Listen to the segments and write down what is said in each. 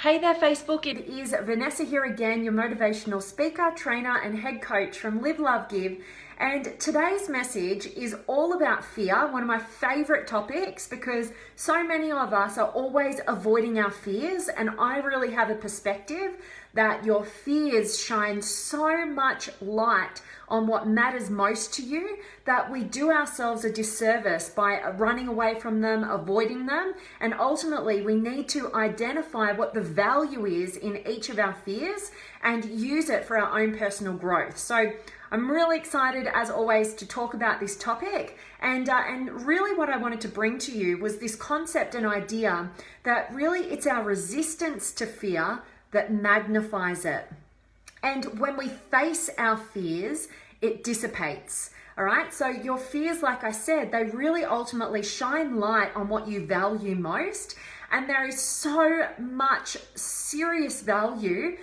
Hey there Facebook, it is Vanessa here again, your motivational speaker, trainer and head coach from Live, Love, Give. And today's message is all about fear, one of my favorite topics because so many of us are always avoiding our fears, and I really have a perspective that your fears shine so much light on what matters most to you that we do ourselves a disservice by running away from them, avoiding them, and ultimately we need to identify what the value is in each of our fears and use it for our own personal growth. So I'm really excited, as always, to talk about this topic. And really what I wanted to bring to you was this concept and idea that really it's our resistance to fear that magnifies it. And when we face our fears, it dissipates. All right, so your fears, like I said, they really ultimately shine light on what you value most. And there is so much serious value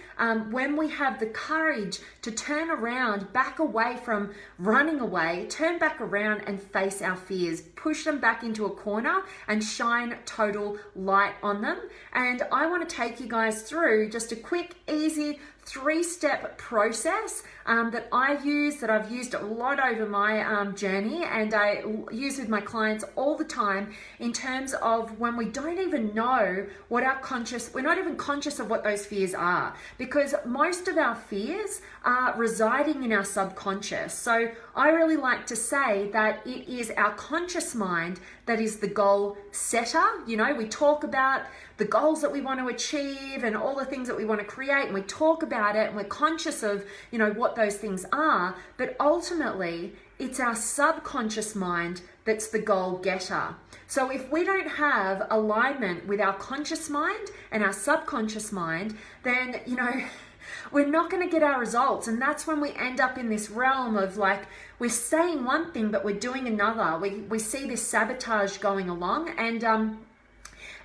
when we have the courage to turn around, back away from running away, turn back around and face our fears, push them back into a corner and shine total light on them. And I want to take you guys through just a quick, easy, 3-step process that I use, that I've used a lot over my journey, and I use with my clients all the time in terms of when we don't even know what we're not even conscious of what those fears are, because most of our fears are residing in our subconscious. So I really like to say that it is our conscious mind that is the goal setter. You know, we talk about the goals that we want to achieve and all the things that we want to create, and we talk about it and we're conscious of, you know, what those things are, but ultimately it's our subconscious mind that's the goal getter. So if we don't have alignment with our conscious mind and our subconscious mind, then, you know, we're not going to get our results. And that's when we end up in this realm of like, we're saying one thing, but we're doing another. We see this sabotage going along,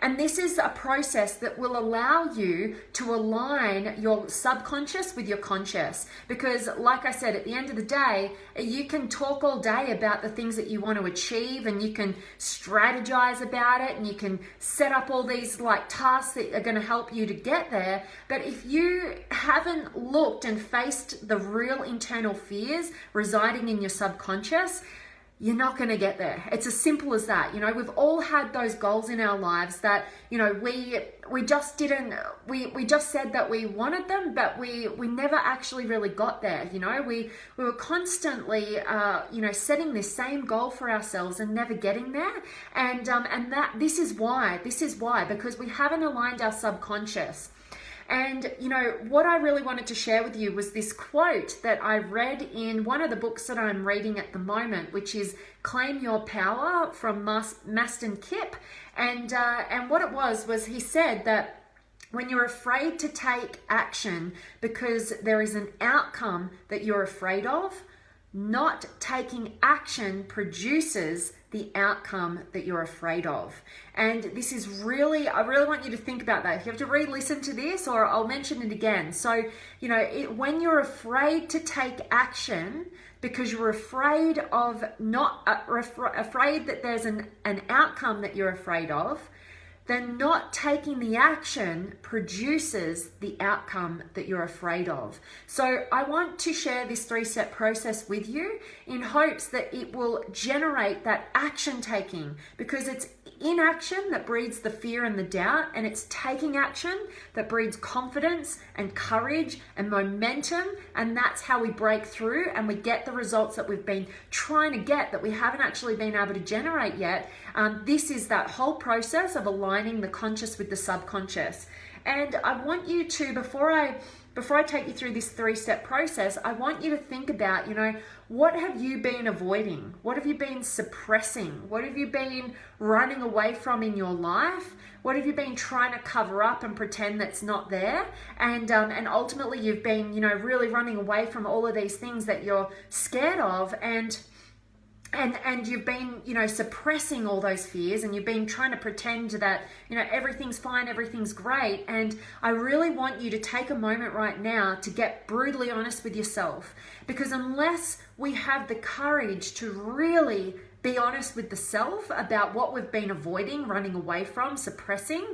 and this is a process that will allow you to align your subconscious with your conscious. Because like I said, at the end of the day, you can talk all day about the things that you want to achieve, and you can strategize about it, and you can set up all these like tasks that are going to help you to get there. But if you haven't looked and faced the real internal fears residing in your subconscious, you're not going to get there. It's as simple as that. You know, we've all had those goals in our lives that, you know, we just didn't, we just said that we wanted them, but we never actually really got there. You know, we were constantly, you know, setting this same goal for ourselves and never getting there. And this is why, because we haven't aligned our subconscious. And, you know, what I really wanted to share with you was this quote that I read in one of the books that I'm reading at the moment, which is Claim Your Power from Maston Kipp. And what it was he said that when you're afraid to take action because there is an outcome that you're afraid of, not taking action produces the outcome that you're afraid of. And this is really, I really want you to think about that. If you have to re-listen to this, or I'll mention it again. So, you know, when you're afraid to take action because you're afraid of afraid that there's an outcome that you're afraid of, then not taking the action produces the outcome that you're afraid of. So I want to share this 3-step process with you in hopes that it will generate that action taking, because it's inaction that breeds the fear and the doubt, and it's taking action that breeds confidence and courage and momentum, and that's how we break through and we get the results that we've been trying to get that we haven't actually been able to generate yet. This is that whole process of aligning the conscious with the subconscious. And I want you to, before I take you through this 3-step process, I want you to think about, you know, what have you been avoiding? What have you been suppressing? What have you been running away from in your life? What have you been trying to cover up and pretend that's not there? And ultimately you've been, you know, really running away from all of these things that you're scared of, and you've been, you know, suppressing all those fears, and you've been trying to pretend that, you know, everything's fine, everything's great. And I really want you to take a moment right now to get brutally honest with yourself, because unless we have the courage to really be honest with the self about what we've been avoiding, running away from, suppressing,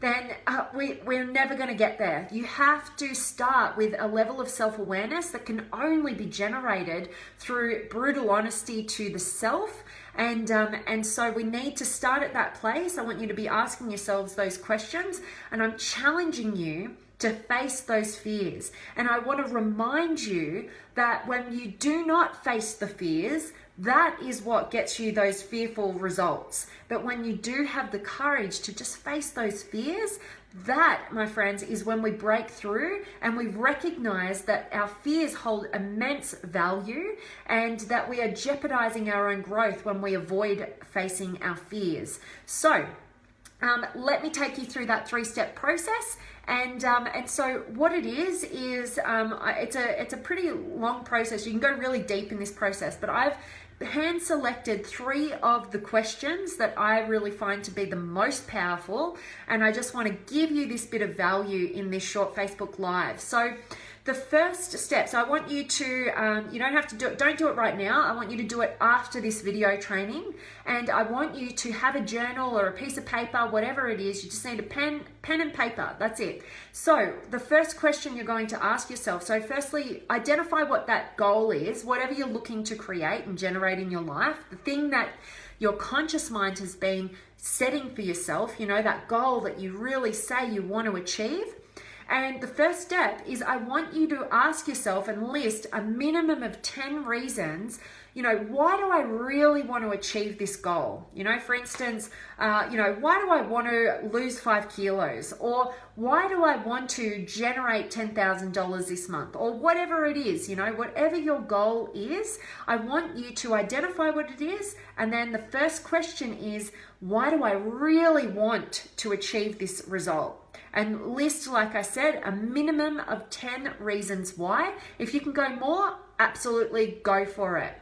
then we're never going to get there. You have to start with a level of self-awareness that can only be generated through brutal honesty to the self. And so we need to start at that place. I want you to be asking yourselves those questions, and I'm challenging you to face those fears. And I want to remind you that when you do not face the fears, that is what gets you those fearful results. But when you do have the courage to just face those fears, that, my friends, is when we break through and we recognize that our fears hold immense value and that we are jeopardizing our own growth when we avoid facing our fears. So, let me take you through that 3-step process. And so what it is it's a pretty long process. You can go really deep in this process, but I've hand selected 3 of the questions that I really find to be the most powerful, and I just want to give you this bit of value in this short Facebook Live. So the first step, so I want you to, you don't have to do it, don't do it right now. I want you to do it after this video training, and I want you to have a journal or a piece of paper, whatever it is. You just need a pen and paper, that's it. So the first question you're going to ask yourself, so firstly, identify what that goal is, whatever you're looking to create and generate in your life, the thing that your conscious mind has been setting for yourself, you know, that goal that you really say you want to achieve. And the first step is I want you to ask yourself and list a minimum of 10 reasons, you know, why do I really want to achieve this goal? You know, for instance, you know, why do I want to lose 5 kilos? Or why do I want to generate $10,000 this month? Or whatever it is, you know, whatever your goal is, I want you to identify what it is. And then the first question is, why do I really want to achieve this result? And list, like I said, a minimum of 10 reasons why. If you can go more, absolutely go for it.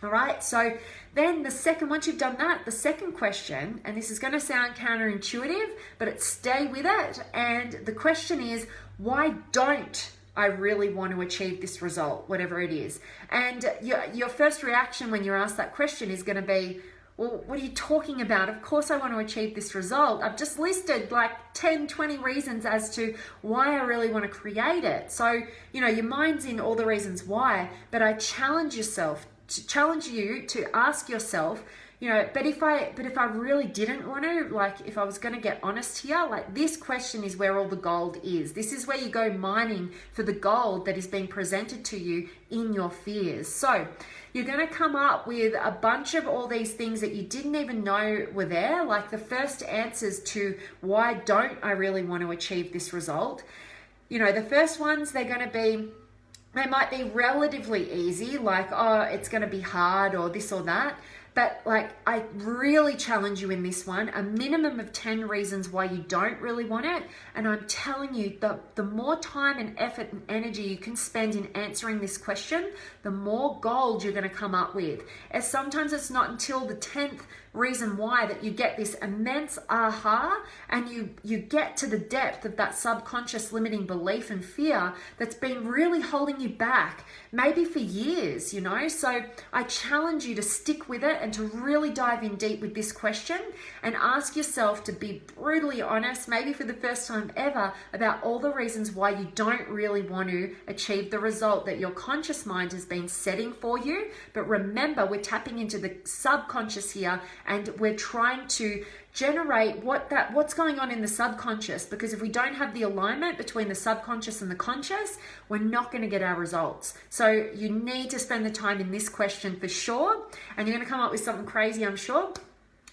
All right, so then once you've done that, the second question, and this is going to sound counterintuitive, but stay with it. And the question is, why don't I really want to achieve this result, whatever it is? And your first reaction when you're asked that question is going to be, well, what are you talking about? Of course I want to achieve this result. I've just listed like 10, 20 reasons as to why I really want to create it. So, you know, your mind's in all the reasons why, but I challenge you to ask yourself, you know, but if I really didn't want to, like if I was going to get honest here, like this question is where all the gold is. This is where you go mining for the gold that is being presented to you in your fears. So you're going to come up with a bunch of all these things that you didn't even know were there, like the first answers to why don't I really want to achieve this result. You know, the first ones, they might be relatively easy, like, oh, it's going to be hard or this or that. But like, I really challenge you in this one, a minimum of 10 reasons why you don't really want it. And I'm telling you, the more time and effort and energy you can spend in answering this question, the more gold you're going to come up with. As sometimes it's not until the 10th reason why that you get this immense aha, and you get to the depth of that subconscious limiting belief and fear that's been really holding you back, maybe for years, you know. So I challenge you to stick with it and to really dive in deep with this question and ask yourself to be brutally honest, maybe for the first time ever, about all the reasons why you don't really want to achieve the result that your conscious mind has been setting for you. But remember, we're tapping into the subconscious here, and we're trying to generate what's going on in the subconscious, because if we don't have the alignment between the subconscious and the conscious, we're not going to get our results. So you need to spend the time in this question for sure, and you're going to come up with something crazy, I'm sure.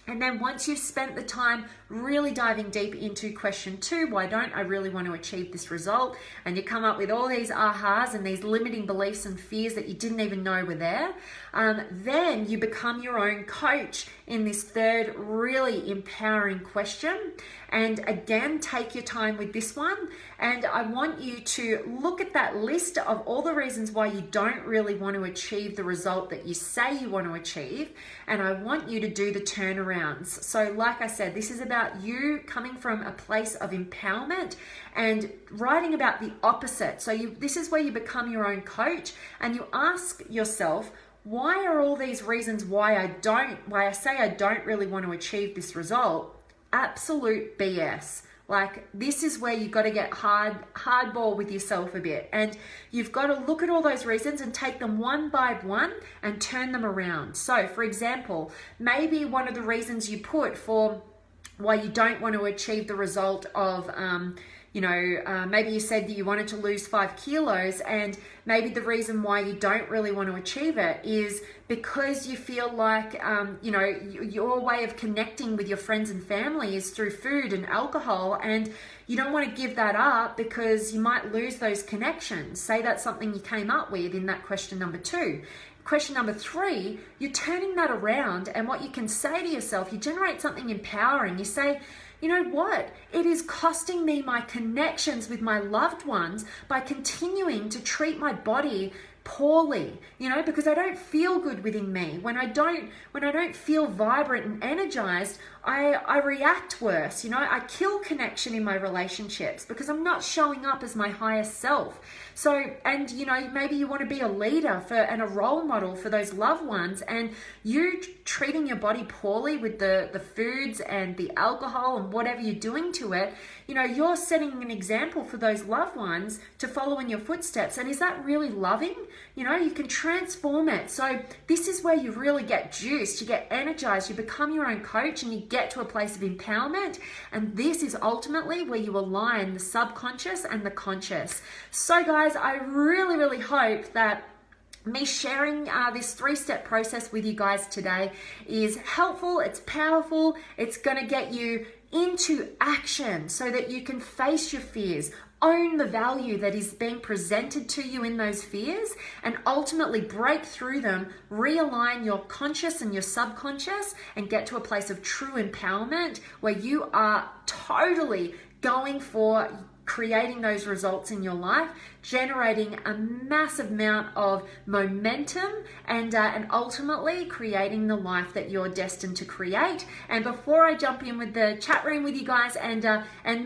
And then once you've spent the time really diving deep into question 2, why don't I really want to achieve this result? And you come up with all these ahas and these limiting beliefs and fears that you didn't even know were there. Then you become your own coach in this third really empowering question. And again, take your time with this one. And I want you to look at that list of all the reasons why you don't really want to achieve the result that you say you want to achieve. And I want you to do the turnarounds. So like I said, this is about you coming from a place of empowerment and writing about the opposite. So this is where you become your own coach, and you ask yourself, why are all these reasons why I say I don't really want to achieve this result absolute BS? Like, this is where you've got to get hardball with yourself a bit, and you've got to look at all those reasons and take them one by one and turn them around. So for example, maybe one of the reasons you put for why you don't want to achieve the result of maybe you said that you wanted to lose 5 kilos, and maybe the reason why you don't really want to achieve it is because you feel like, your way of connecting with your friends and family is through food and alcohol, and you don't want to give that up because you might lose those connections. Say that's something you came up with in that question number 2. Question number 3, you're turning that around, and what you can say to yourself, you generate something empowering. You say, you know what? It is costing me my connections with my loved ones by continuing to treat my body poorly, because I don't feel good within me. When I don't feel vibrant and energized, I react worse. I kill connection in my relationships because I'm not showing up as my highest self. So, and maybe you want to be a leader and a role model for those loved ones, and you treating your body poorly with the foods and the alcohol and whatever you're doing to it, you're setting an example for those loved ones to follow in your footsteps. And is that really loving? You can transform it. So this is where you really get juiced, you get energized, you become your own coach, and you get to a place of empowerment. And this is ultimately where you align the subconscious and the conscious. So guys, I really, really hope that me sharing this 3-step process with you guys today is helpful, it's powerful, it's going to get you into action so that you can face your fears, own the value that is being presented to you in those fears, and ultimately break through them, realign your conscious and your subconscious, and get to a place of true empowerment where you are totally going for creating those results in your life, generating a massive amount of momentum, and ultimately creating the life that you're destined to create. And before I jump in with the chat room with you guys, and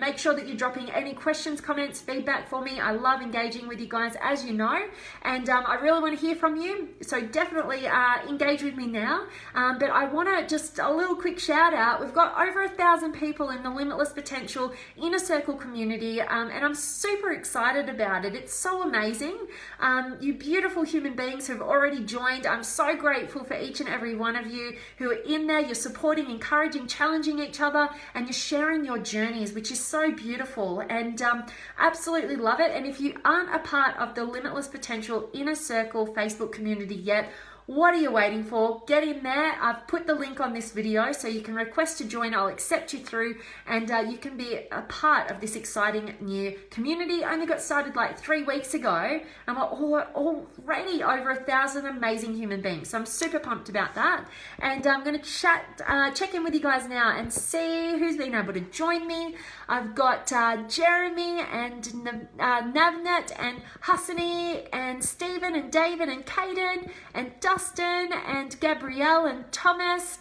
make sure that you're dropping any questions, comments, feedback for me. I love engaging with you guys, as you know, and I really want to hear from you. So definitely engage with me now. But I want to just a little quick shout out. We've got over 1,000 people in the Limitless Potential Inner Circle community. And I'm super excited about it. It's so amazing. You beautiful human beings who've already joined. I'm so grateful for each and every one of you who are in there. You're supporting, encouraging, challenging each other, and you're sharing your journeys, which is so beautiful, and absolutely love it. And if you aren't a part of the Limitless Potential Inner Circle Facebook community yet, what are you waiting for? Get in there. I've put the link on this video so you can request to join. I'll accept you through, and you can be a part of this exciting new community. I only got started like 3 weeks ago, and we're already over 1,000 amazing human beings. So I'm super pumped about that. And I'm going to check in with you guys now and see who's been able to join me. I've got Jeremy and Navnet and Hassani and Stephen and David and Kaden and Dustin and Gabrielle and Thomas.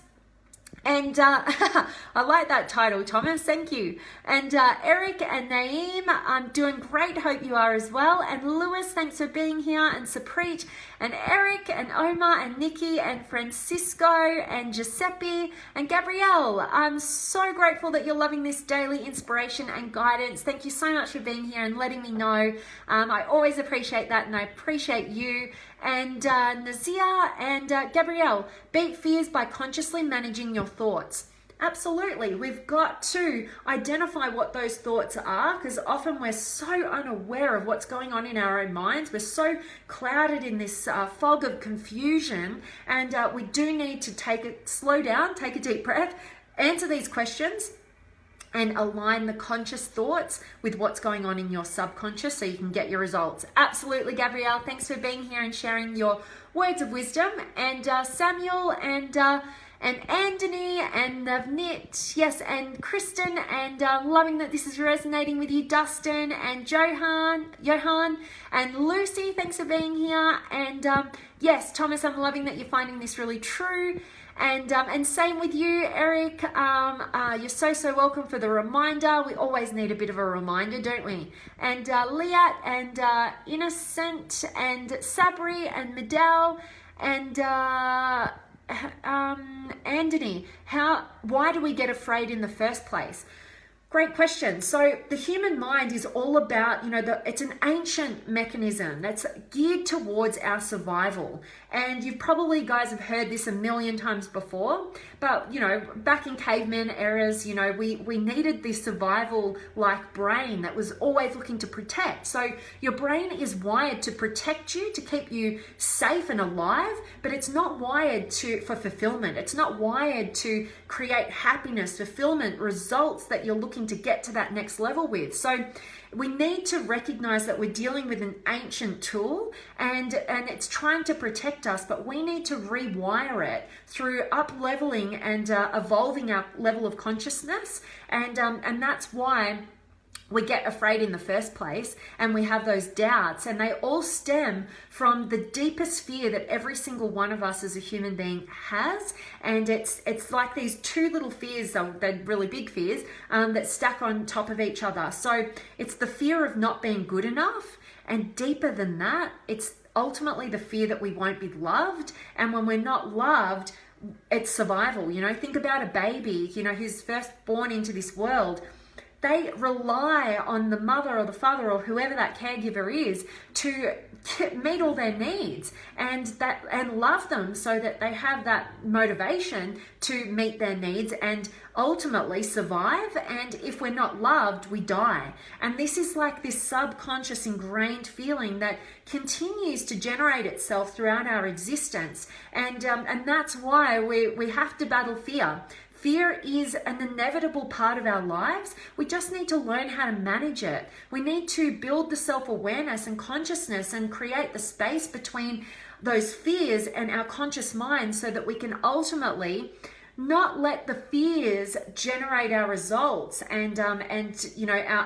And I like that title, Thomas, thank you. And Eric and Naeem, I'm doing great, hope you are as well. And Lewis, thanks for being here. And Sapreet and Eric and Omar and Nikki and Francisco and Giuseppe and Gabrielle. I'm so grateful that you're loving this daily inspiration and guidance. Thank you so much for being here and letting me know. I always appreciate that, and I appreciate you. And Nazia and Gabrielle, beat fears by consciously managing your thoughts. Absolutely, we've got to identify what those thoughts are, because often we're so unaware of what's going on in our own minds. We're so clouded in this fog of confusion, and we do need to slow down, take a deep breath, answer these questions, and align the conscious thoughts with what's going on in your subconscious so you can get your results. Absolutely, Gabrielle. Thanks for being here and sharing your words of wisdom. And Samuel and Anthony and Navnit, yes, and Kristen, and loving that this is resonating with you, Dustin and Johan and Lucy. Thanks for being here. And yes, Thomas, I'm loving that you're finding this really true. And same with you, Eric. You're so welcome for the reminder. We always need a bit of a reminder, don't we? And Liat and Innocent and Sabri and Medell And Anthony, why do we get afraid in the first place? Great question. So the human mind is all about, it's an ancient mechanism that's geared towards our survival. And you probably guys have heard this a million times before, but back in caveman eras, we needed this survival like brain that was always looking to protect. So your brain is wired to protect you, to keep you safe and alive, but it's not wired for fulfillment. It's not wired to create happiness, fulfillment, results that you're looking to get to that next level with. So we need to recognize that we're dealing with an ancient tool and it's trying to protect us, but we need to rewire it through up leveling and evolving our level of consciousness. And that's why we get afraid in the first place, and we have those doubts, and they all stem from the deepest fear that every single one of us as a human being has. And it's like these two little fears, they're really big fears, that stack on top of each other. So it's the fear of not being good enough, and deeper than that, it's ultimately the fear that we won't be loved. And when we're not loved, it's survival. Think about a baby, who's first born into this world. They rely on the mother or the father or whoever that caregiver is to meet all their needs and love them, so that they have that motivation to meet their needs and ultimately survive. And if we're not loved, we die. And this is like this subconscious ingrained feeling that continues to generate itself throughout our existence. And that's why we have to battle fear. Fear is an inevitable part of our lives. We just need to learn how to manage it. We need to build the self-awareness and consciousness and create the space between those fears and our conscious mind, so that we can ultimately not let the fears generate our results and our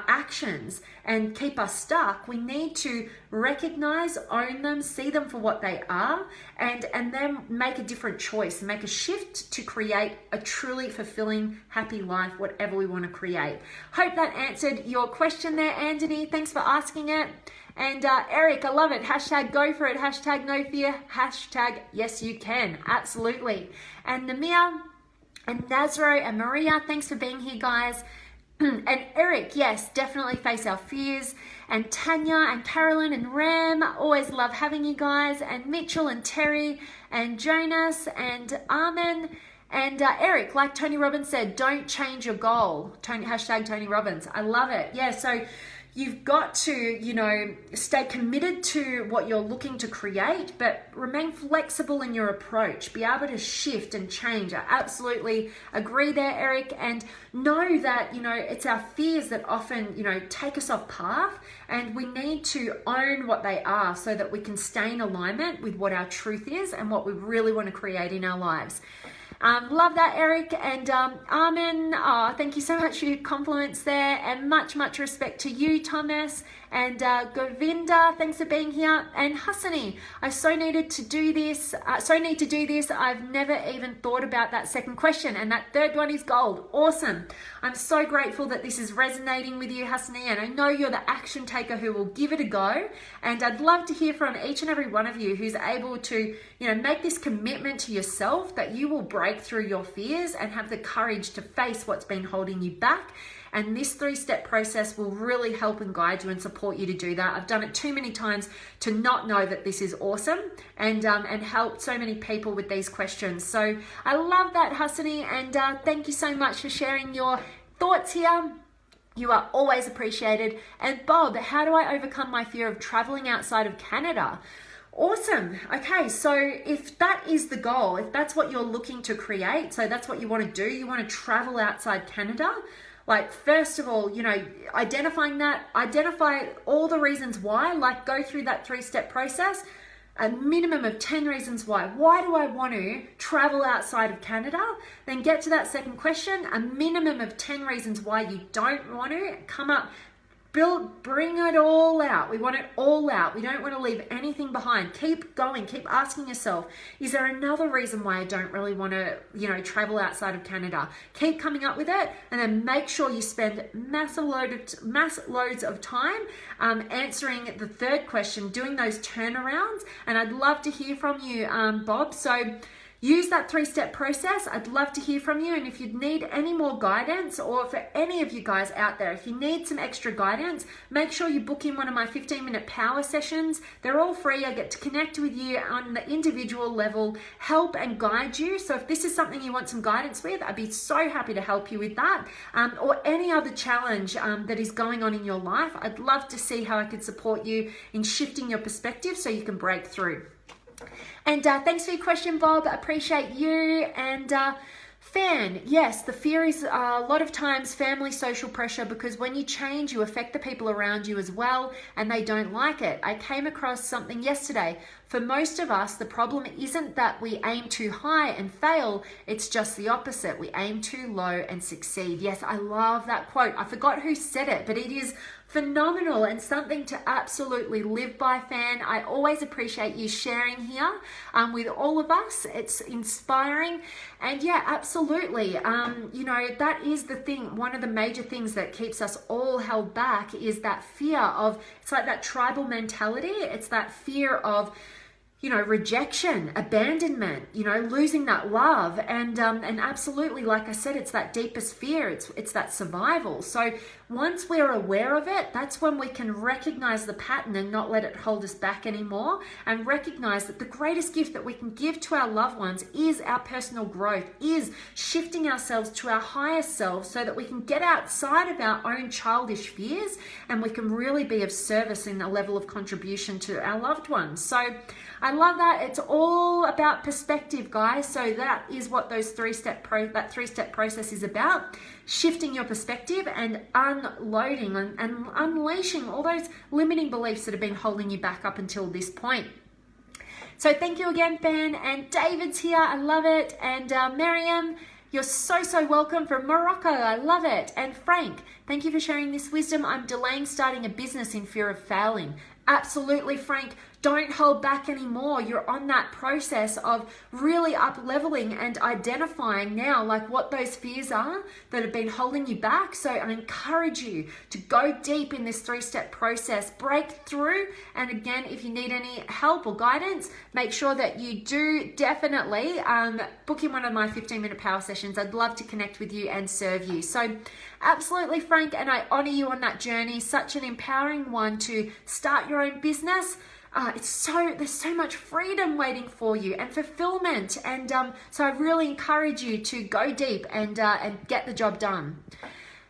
actions and keep us stuck. We need to recognize, own them, see them for what they are, and then make a different choice, make a shift to create a truly fulfilling, happy life, whatever we want to create. Hope that answered your question there, Anthony. Thanks for asking it. And Eric, I love it. Hashtag go for it. Hashtag no fear. Hashtag yes you can. Absolutely. And Namia and Nazro and Maria, thanks for being here, guys. And Eric, yes, definitely face our fears. And Tanya and Carolyn and Ram, always love having you guys. And Mitchell and Terry and Jonas and Armin. And Eric, like Tony Robbins said, don't change your goal. Hashtag Tony Robbins. I love it. Yeah, so you've got to, stay committed to what you're looking to create, but remain flexible in your approach. Be able to shift and change. I absolutely agree there, Eric. And know that, it's our fears that often, take us off path, and we need to own what they are so that we can stay in alignment with what our truth is and what we really want to create in our lives. Love that, Eric. And Armin, thank you so much for your compliments there, and much respect to you, Thomas. And Govinda, thanks for being here. And Hassani, I so need to do this. I've never even thought about that second question, and that third one is gold. Awesome. I'm so grateful that this is resonating with you, Hassani, and I know you're the action taker who will give it a go. And I'd love to hear from each and every one of you who's able to, make this commitment to yourself that you will break through your fears and have the courage to face what's been holding you back. And this 3-step process will really help and guide you and support you to do that. I've done it too many times to not know that this is awesome, and helped so many people with these questions. So I love that, Hassani, and thank you so much for sharing your thoughts here. You are always appreciated. And Bob, how do I overcome my fear of traveling outside of Canada? Awesome. Okay, so if that is the goal, if that's what you're looking to create, so that's what you want to do, you want to travel outside Canada. Like, first of all, identify all the reasons why, like go through that 3-step process, a minimum of 10 reasons why. Why do I want to travel outside of Canada? Then get to that second question, a minimum of 10 reasons why you don't want to. Come up Bring it all out. We want it all out. We don't want to leave anything behind. Keep going. Keep asking yourself, is there another reason why I don't really want to, travel outside of Canada? Keep coming up with it, and then make sure you spend mass loads of time answering the third question, doing those turnarounds. And I'd love to hear from you, Bob. So use that 3-step process. I'd love to hear from you. And if you need any more guidance, or for any of you guys out there, if you need some extra guidance, make sure you book in one of my 15-minute power sessions. They're all free. I get to connect with you on the individual level, help and guide you. So if this is something you want some guidance with, I'd be so happy to help you with that. Or any other challenge that is going on in your life, I'd love to see how I could support you in shifting your perspective so you can break through. And thanks for your question, Bob. I appreciate you. And Fan, yes, the fear is a lot of times family social pressure, because when you change, you affect the people around you as well, and they don't like it. I came across something yesterday. For most of us, the problem isn't that we aim too high and fail. It's just the opposite. We aim too low and succeed. Yes, I love that quote. I forgot who said it, but it is phenomenal and something to absolutely live by, Fan. I always appreciate you sharing here with all of us. It's inspiring. And yeah, absolutely. That is the thing. One of the major things that keeps us all held back is that fear of, it's like that tribal mentality. It's that fear of, rejection, abandonment, losing that love. And absolutely, like I said, it's that deepest fear. It's that survival. So once we're aware of it, that's when we can recognize the pattern and not let it hold us back anymore, and recognize that the greatest gift that we can give to our loved ones is our personal growth, is shifting ourselves to our highest selves so that we can get outside of our own childish fears and we can really be of service in a level of contribution to our loved ones. So I love that. It's all about perspective, guys. So that is what those three-step process is about. Shifting your perspective and unloading and unleashing all those limiting beliefs that have been holding you back up until this point. So thank you again, Ben. And David's here. I love it. And Miriam, you're so welcome from Morocco. I love it. And Frank, thank you for sharing this wisdom. I'm delaying starting a business in fear of failing. Absolutely, Frank. Don't hold back anymore. You're on that process of really up-leveling and identifying now like what those fears are that have been holding you back. So I encourage you to go deep in this 3-step process, break through. And again, if you need any help or guidance, make sure that you do definitely book in one of my 15-minute power sessions. I'd love to connect with you and serve you. So absolutely, Frank, and I honor you on that journey. Such an empowering one to start your own business. There's so much freedom waiting for you and fulfillment. And so I really encourage you to go deep and get the job done.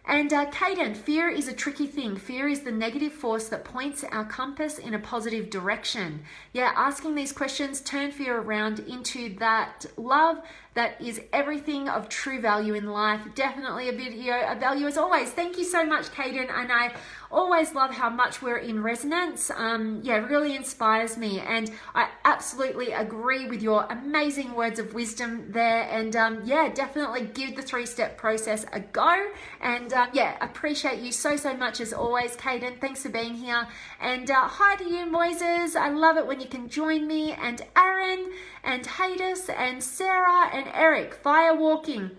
And Caden, fear is a tricky thing. Fear is the negative force that points our compass in a positive direction. Yeah, asking these questions turn fear around into that love that is everything of true value in life. Definitely a value as always. Thank you so much, Caden. And I always love how much we're in resonance. It really inspires me. And I absolutely agree with your amazing words of wisdom there. And definitely give the 3-step process a go. And appreciate you so much as always, Caden. Thanks for being here. And hi to you, Moises. I love it when you can join me. And Aaron and Hadis and Sarah and Eric, Firewalker,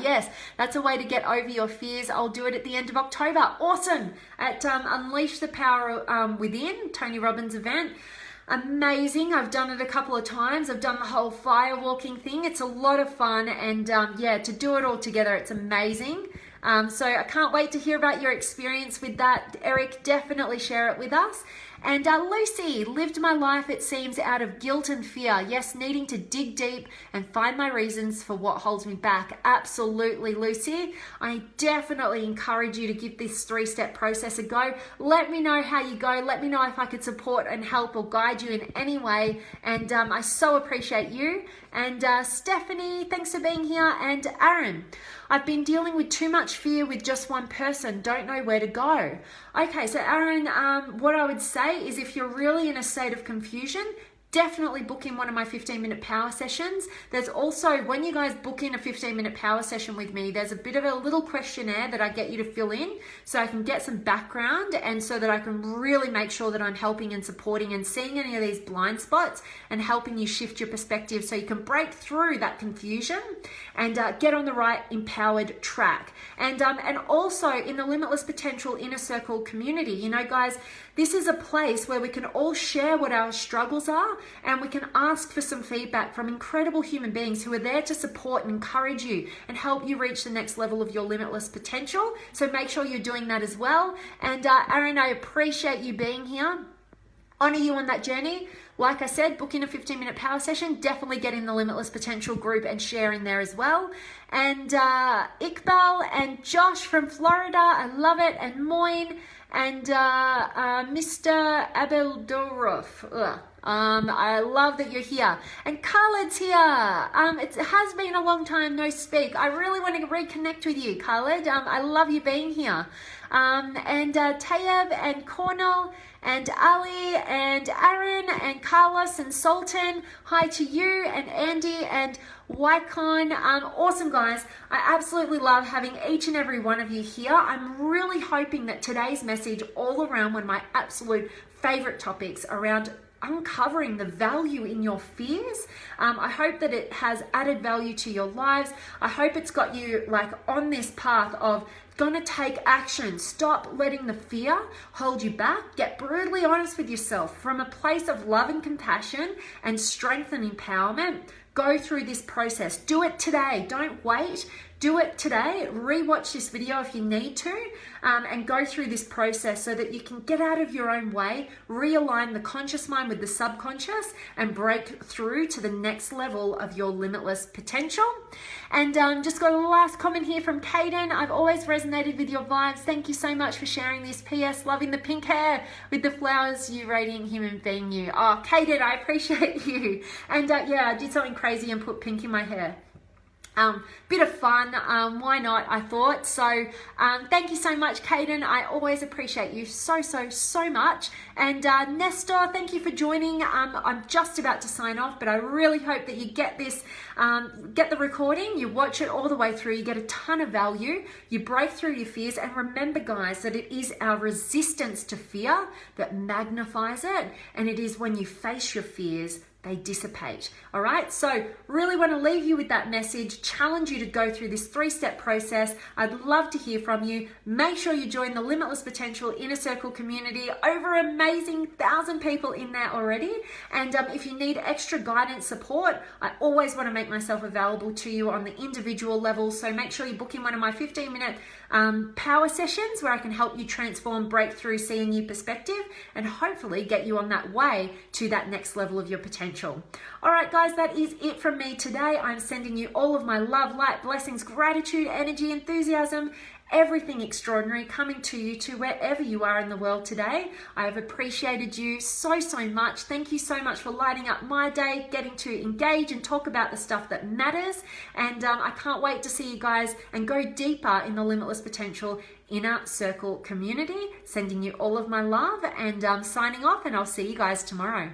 yes, that's a way to get over your fears. I'll do it at the end of October. Awesome. At Unleash the Power Within, Tony Robbins' event. Amazing. I've done it a couple of times. I've done the whole firewalking thing. It's a lot of fun, and to do it all together, it's amazing. So I can't wait to hear about your experience with that. Eric, definitely share it with us. And Lucy, lived my life, it seems, out of guilt and fear. Yes, needing to dig deep and find my reasons for what holds me back. Absolutely, Lucy. I definitely encourage you to give this 3-step process a go. Let me know how you go. Let me know if I could support and help or guide you in any way. And I so appreciate you. And Stephanie, thanks for being here. And Aaron, I've been dealing with too much fear with just one person. Don't know where to go. Okay, so Aaron, what I would say is if you're really in a state of confusion, definitely book in one of my 15-minute power sessions. There's also, when you guys book in a 15-minute power session with me, there's a bit of a little questionnaire that I get you to fill in so I can get some background and so that I can really make sure that I'm helping and supporting and seeing any of these blind spots and helping you shift your perspective so you can break through that confusion and get on the right empowered track. And also in the Limitless Potential Inner Circle community, you know, guys, this is a place where we can all share what our struggles are, and we can ask for some feedback from incredible human beings who are there to support and encourage you and help you reach the next level of your limitless potential. So make sure you're doing that as well. And Aaron, I appreciate you being here. Honor you on that journey. Like I said, book in a 15-minute power session. Definitely get in the Limitless Potential group and share in there as well. And Iqbal and Josh from Florida, I love it. And Moyne and Mr. Abeldorf. I love that you're here. And Khaled's here. It has been a long time no speak. I really want to reconnect with you, Khaled. I love you being here. And Tayeb and Cornell and Ali and Aaron and Carlos and Sultan. Hi to you and Andy and Wycon. Awesome, guys. I absolutely love having each and every one of you here. I'm really hoping that today's message all around one of my absolute favorite topics around uncovering the value in your fears. I hope that it has added value to your lives. I hope it's got you like on this path of gonna take action. Stop letting the fear hold you back. Get brutally honest with yourself from a place of love and compassion and strength and empowerment. Go through this process. Do it today. Don't wait. Do it today. Rewatch this video if you need to, and go through this process so that you can get out of your own way, realign the conscious mind with the subconscious, and break through to the next level of your limitless potential. And just got a last comment here from Kaden. I've always resonated with your vibes. Thank you so much for sharing this. P.S. Loving the pink hair with the flowers, you radiant human being you. Oh, Kaden, I appreciate you. And yeah, I did something crazy and put pink in my hair. Bit of fun, why not, I thought. So thank you so much, Kaden. I always appreciate you so much. And Nestor, thank you for joining. I'm just about to sign off, but I really hope that you get this, get the recording, you watch it all the way through, you get a ton of value, you break through your fears. And remember, guys, that it is our resistance to fear that magnifies it. And it is when you face your fears, they dissipate. All right, so really want to leave you with that message, challenge you to go through this 3-step process. I'd love to hear from you. Make sure you join the Limitless Potential Inner Circle community. Over amazing 1,000 people in there already. And if you need extra guidance, support, I always want to make myself available to you on the individual level. So make sure you book in one of my 15-minute power sessions where I can help you transform, break through, see a new perspective, and hopefully get you on that way to that next level of your potential. All right, guys, that is it from me today. I'm sending you all of my love, light, blessings, gratitude, energy, enthusiasm, everything extraordinary coming to you to wherever you are in the world today. I have appreciated you so much. Thank you so much for lighting up my day, getting to engage and talk about the stuff that matters. And I can't wait to see you guys and go deeper in the Limitless Potential Inner Circle community. Sending you all of my love and signing off, and I'll see you guys tomorrow.